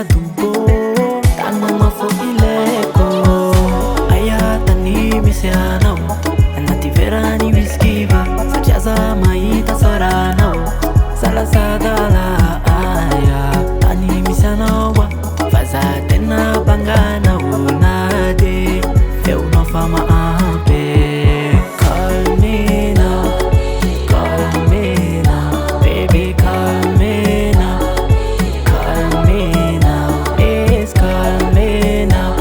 fadubo tana mafo ileko aya tani misianao anaty verany wiskiva satria za mahita saranao salasadala aya tany misianao fa za tena banganao na de feonao fa maampy Call me now, call me now, baby call me now, call me now, please call me now,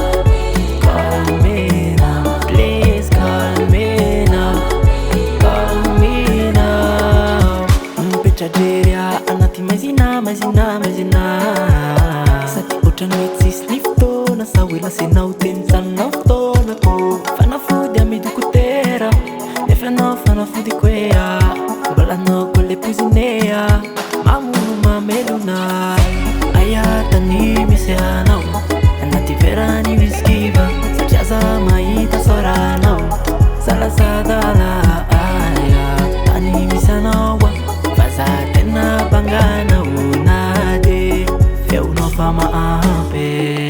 call me now, please call me now, call me now. Mpetraderia anaty maizina sady ohatrany tsy misy fotoana sa hoe lasenao teny sanonao fotoanako fanafody amy dokotera nefa anao fanafody koea mbola anao koa le pozinea mamono mamelona aya tany misy anao anaty verany wiskiva satria za mahita saranao salasadala aya tany misy anao fa za tena banganao na de feonao fa maampy